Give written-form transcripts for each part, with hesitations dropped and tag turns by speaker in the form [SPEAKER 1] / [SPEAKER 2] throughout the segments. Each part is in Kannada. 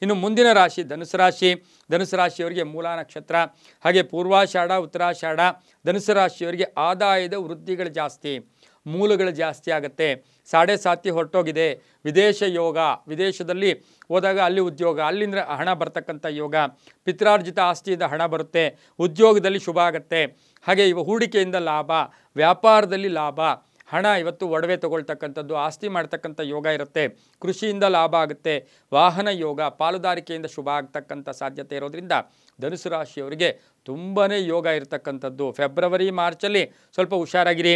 [SPEAKER 1] ಇನ್ನು ಮುಂದಿನ ರಾಶಿ ಧನುಸು ರಾಶಿ. ಧನುಸು ರಾಶಿಯವರಿಗೆ ಮೂಲ ನಕ್ಷತ್ರ, ಹಾಗೆ ಪೂರ್ವಾಷಾಢ ಉತ್ತರಾಷಾಢ. ಧನುಸು ರಾಶಿಯವರಿಗೆ ಆದಾಯದ ವೃದ್ಧಿಗಳು ಜಾಸ್ತಿ, ಮೂಲಗಳು ಜಾಸ್ತಿ ಆಗುತ್ತೆ. ಸಾಡೆ ಸಾತಿ ಹೊರಟೋಗಿದೆ. ವಿದೇಶ ಯೋಗ, ವಿದೇಶದಲ್ಲಿ ಹೋದಾಗ ಅಲ್ಲಿ ಉದ್ಯೋಗ, ಅಲ್ಲಿಂದ ಹಣ ಬರ್ತಕ್ಕಂಥ ಯೋಗ. ಪಿತ್ರಾರ್ಜಿತ ಆಸ್ತಿಯಿಂದ ಹಣ ಬರುತ್ತೆ, ಉದ್ಯೋಗದಲ್ಲಿ ಶುಭ ಆಗುತ್ತೆ. ಹಾಗೆ ಹೂಡಿಕೆಯಿಂದ ಲಾಭ, ವ್ಯಾಪಾರದಲ್ಲಿ ಲಾಭ, ಹಣ ಇವತ್ತು ಒಡವೆ ತಗೊಳ್ತಕ್ಕಂಥದ್ದು, ಆಸ್ತಿ ಮಾಡ್ತಕ್ಕಂಥ ಯೋಗ ಇರುತ್ತೆ. ಕೃಷಿಯಿಂದ ಲಾಭ ಆಗುತ್ತೆ. ವಾಹನ ಯೋಗ, ಪಾಲುದಾರಿಕೆಯಿಂದ ಶುಭ ಆಗ್ತಕ್ಕಂಥ ಸಾಧ್ಯತೆ ಇರೋದ್ರಿಂದ ಧನುಸು ರಾಶಿಯವರಿಗೆ ತುಂಬಾ ಯೋಗ ಇರತಕ್ಕಂಥದ್ದು. ಫೆಬ್ರವರಿ ಮಾರ್ಚಲ್ಲಿ ಸ್ವಲ್ಪ ಹುಷಾರಾಗಿರಿ.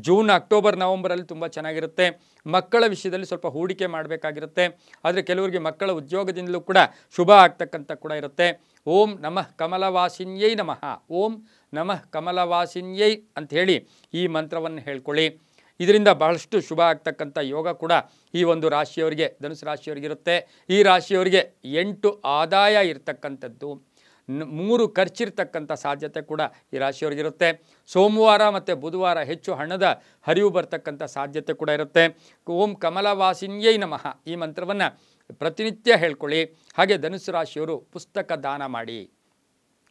[SPEAKER 1] ಜೂನ್ ಅಕ್ಟೋಬರ್ ನವಂಬರಲ್ಲಿ ತುಂಬ ಚೆನ್ನಾಗಿರುತ್ತೆ. ಮಕ್ಕಳ ವಿಷಯದಲ್ಲಿ ಸ್ವಲ್ಪ ಹೂಡಿಕೆ ಮಾಡಬೇಕಾಗಿರುತ್ತೆ. ಆದರೆ ಕೆಲವರಿಗೆ ಮಕ್ಕಳ ಉದ್ಯೋಗದಿಂದಲೂ ಕೂಡ ಶುಭ ಆಗ್ತಕ್ಕಂಥ ಕೂಡ ಇರುತ್ತೆ. ಓಂ ನಮಃ ಕಮಲವಾಸಿನ್ಯೈ ನಮಃ, ಓಂ ನಮಃ ಕಮಲವಾಸಿನ್ಯೈ ಅಂಥೇಳಿ ಈ ಮಂತ್ರವನ್ನು ಹೇಳ್ಕೊಳ್ಳಿ. ಇದರಿಂದ ಬಹಳಷ್ಟು ಶುಭ ಆಗ್ತಕ್ಕಂಥ ಯೋಗ ಕೂಡ ಈ ಒಂದು ರಾಶಿಯವರಿಗೆ, ಧನುಸು ರಾಶಿಯವರಿಗಿರುತ್ತೆ. ಈ ರಾಶಿಯವರಿಗೆ 8 ಆದಾಯ ಇರ್ತಕ್ಕಂಥದ್ದು, 3 ಖರ್ಚಿರ್ತಕ್ಕಂಥ ಸಾಧ್ಯತೆ ಕೂಡ ಈ ರಾಶಿಯವರಿಗಿರುತ್ತೆ. ಸೋಮವಾರ ಮತ್ತು ಬುಧವಾರ ಹೆಚ್ಚು ಹಣದ ಹರಿವು ಬರ್ತಕ್ಕಂಥ ಸಾಧ್ಯತೆ ಕೂಡ ಇರುತ್ತೆ. ಓಂ ಕಮಲವಾಸಿನ್ಯೈ ನಮಃ ಈ ಮಂತ್ರವನ್ನು ಪ್ರತಿನಿತ್ಯ ಹೇಳ್ಕೊಳ್ಳಿ. ಹಾಗೆ ಧನುಸು ರಾಶಿಯವರು ಪುಸ್ತಕ ದಾನ ಮಾಡಿ.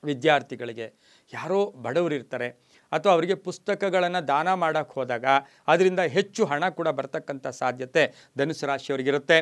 [SPEAKER 1] ವಿದ್ಯಾರ್ಥಿಗಳಿಗೆ, ಯಾರೋ ಬಡವರು ಇರ್ತಾರೆ ಅಥವಾ ಅವರಿಗೆ ಪುಸ್ತಕಗಳನ್ನು ದಾನ ಮಾಡೋಕ್ಕೆ ಹೋದಾಗ ಅದರಿಂದ ಹೆಚ್ಚು ಹಣ ಕೂಡ ಬರ್ತಕ್ಕಂಥ ಸಾಧ್ಯತೆ ಧನುಸು ರಾಶಿಯವರಿಗಿರುತ್ತೆ.